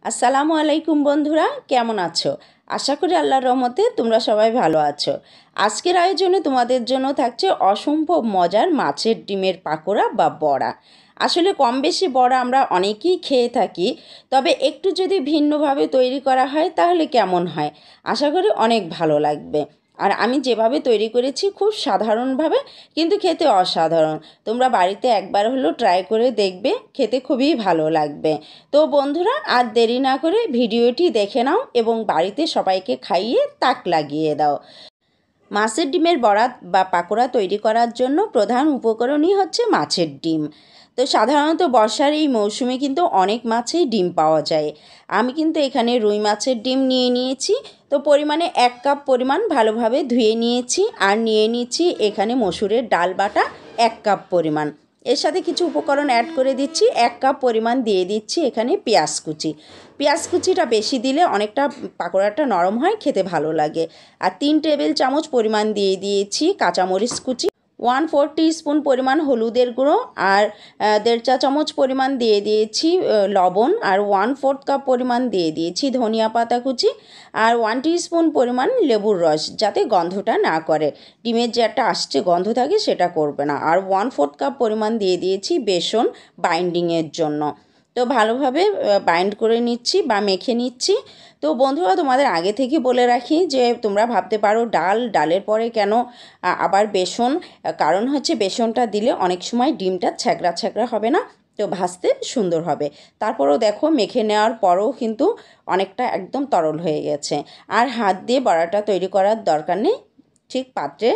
আসসালামু আলাইকুম বন্ধুরা, কেমন আছো? আশা করি আল্লাহর রহমতে তোমরা সবাই ভালো আছো। আজকের আয়োজনে তোমাদের জন্য থাকছে অসম্ভব মজার মাছের ডিমের পাকোড়া বা বড়া। আসলে কম বেশি বড়া আমরা অনেকেই খেয়ে থাকি, তবে একটু যদি ভিন্নভাবে তৈরি করা হয় তাহলে কেমন হয়? আশা করি অনেক ভালো লাগবে। আর আমি যেভাবে তৈরি করেছি খুব সাধারণভাবে, কিন্তু খেতে অসাধারণ। তোমরা বাড়িতে একবার হলেও ট্রাই করে দেখবে, খেতে খুবই ভালো লাগবে। তো বন্ধুরা, আর দেরি না করে ভিডিওটি দেখে নাও এবং বাড়িতে সবাইকে খাইয়ে তাক লাগিয়ে দাও। মাছের ডিমের বড়া বা পাকোড়া তৈরি করার জন্য প্রধান উপকরণই হচ্ছে মাছের ডিম। তো সাধারণত বর্ষার এই মৌসুমে কিন্তু অনেক মাছেই ডিম পাওয়া যায়। আমি কিন্তু এখানে রুই মাছের ডিম নিয়ে নিয়েছি। তো পরিমাণে 1 কাপ পরিমাণ ভালোভাবে ধুয়ে নিয়েছি, আর নিয়ে নিচ্ছি এখানে মসুরের ডাল বাটা 1 কাপ পরিমাণ। এর সাথে কিছু উপকরণ অ্যাড করে দিচ্ছি। 1 কাপ পরিমাণ দিয়ে দিচ্ছি এখানে পেঁয়াজ কুচি। পেঁয়াজ কুচিটা বেশি দিলে অনেকটা পাকোড়াটা নরম হয়, খেতে ভালো লাগে। আর 3 টেবিল চামচ পরিমাণ দিয়ে দিয়েছি কাঁচামরিচ কুচি, 1/4 টিস্পুন পরিমাণ হলুদের গুঁড়ো, আর 1.5 চা চামচ পরিমাণ দিয়ে দিয়েছি লবণ, আর 1/4 কাপ পরিমাণ দিয়ে দিয়েছি ধনিয়া পাতা কুচি, আর 1 টিস্পুন পরিমাণ লেবুর রস, যাতে গন্ধটা না করে। ডিমের যে একটা আসছে গন্ধ থাকে সেটা করবে না। আর 1/4 কাপ পরিমাণ দিয়ে দিয়েছি বেসন বাইন্ডিংয়ের জন্য। তো ভালোভাবে বাইন্ড করে নিচ্ছি বা মেখে নিচ্ছি। তো বন্ধুরা, তোমাদের আগে থেকে বলে রাখি যে তোমরা ভাবতে পারো ডালের পরে কেন আবার বেসন? কারণ হচ্ছে বেসনটা দিলে অনেক সময় ডিমটা ছ্যাঁকড়া ছ্যাঁকড়া হবে না, তো ভাজতে সুন্দর হবে। তারপরেও দেখো, মেখে নেওয়ার পরেও কিন্তু অনেকটা একদম তরল হয়ে গেছে। আর হাত দিয়ে বড়াটা তৈরি করার দরকার নেই। ঠিক পাত্রে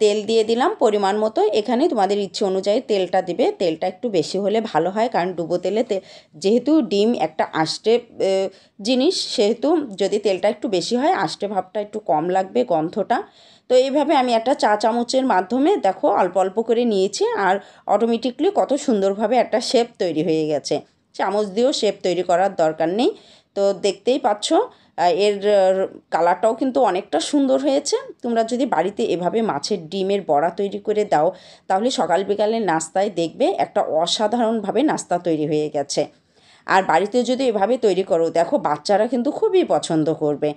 তেল দিয়ে দিলাম পরিমাণ মতো। এখানে তোমাদের ইচ্ছে অনুযায়ী তেলটা দিবে। তেলটা একটু বেশি হলে ভালো হয়, কারণ ডুবো তেলে যেহেতু ডিম একটা আষ্টে জিনিস, সেহেতু যদি তেলটা একটু বেশি হয় আষ্টে ভাবটা একটু কম লাগবে, গন্ধটা। তো এইভাবে আমি একটা চা চামচের মাধ্যমে দেখো অল্প অল্প করে নিয়েছি, আর অটোমেটিকলি কত সুন্দরভাবে একটা শেপ তৈরি হয়ে গেছে। চামচ দিয়েও শেপ তৈরি করার দরকার নেই। তো দেখতেই পাচ্ছ এর কালারটাও কিন্তু অনেকটা সুন্দর হয়েছে। তোমরা যদি বাড়িতে এভাবে মাছের ডিমের বড়া তৈরি করে দাও, তাহলে সকাল বিকালের নাস্তায় দেখবে একটা অসাধারণভাবে নাস্তা তৈরি হয়ে গেছে। আর বাড়িতে যদি এভাবে তৈরি করো, দেখো বাচ্চারা কিন্তু খুবই পছন্দ করবে।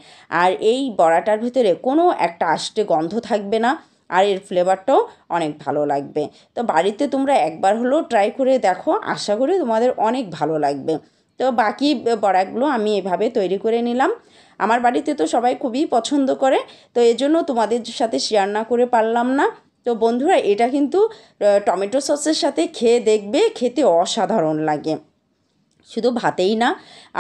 আর এই বড়াটার ভিতরে কোনো একটা আষ্টে গন্ধ থাকবে না, আর এর ফ্লেভারটাও অনেক ভালো লাগবে। তো বাড়িতে তোমরা একবার হলেও ট্রাই করে দেখো, আশা করি তোমাদের অনেক ভালো লাগবে। তো বাকি বড়াগুলো আমি এভাবে তৈরি করে নিলাম। আমার বাড়িতে তো সবাই খুবই পছন্দ করে, তো এজন্য তোমাদের সাথে শেয়ার না করে পারলাম না। তো বন্ধুরা, এটা কিন্তু টমেটো সসের সাথে খেয়ে দেখবে, খেতে অসাধারণ লাগে। শুধু ভাতেই না,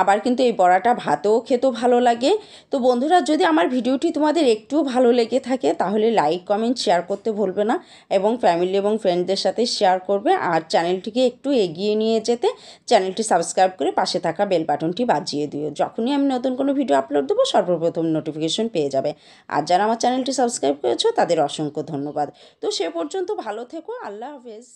আবার কিন্তু এই বড়াটা ভাতেও খেতেও ভালো লাগে। তো বন্ধুরা, যদি আমার ভিডিওটি তোমাদের একটু ভালো লেগে থাকে তাহলে লাইক কমেন্ট শেয়ার করতে ভুলবে না, এবং ফ্যামিলি এবং ফ্রেন্ডদের সাথে শেয়ার করবে। আর চ্যানেলটিকে একটু এগিয়ে নিয়ে যেতে চ্যানেলটি সাবস্ক্রাইব করে পাশে থাকা বেল বাটনটি বাজিয়ে দিও। যখনই আমি নতুন কোনো ভিডিও আপলোড দেবো সর্বপ্রথম নোটিফিকেশন পেয়ে যাবে। আর যারা আমার চ্যানেলটি সাবস্ক্রাইব করেছো তাদের অসংখ্য ধন্যবাদ। তো সে পর্যন্ত ভালো থেকো। আল্লাহ হাফেজ।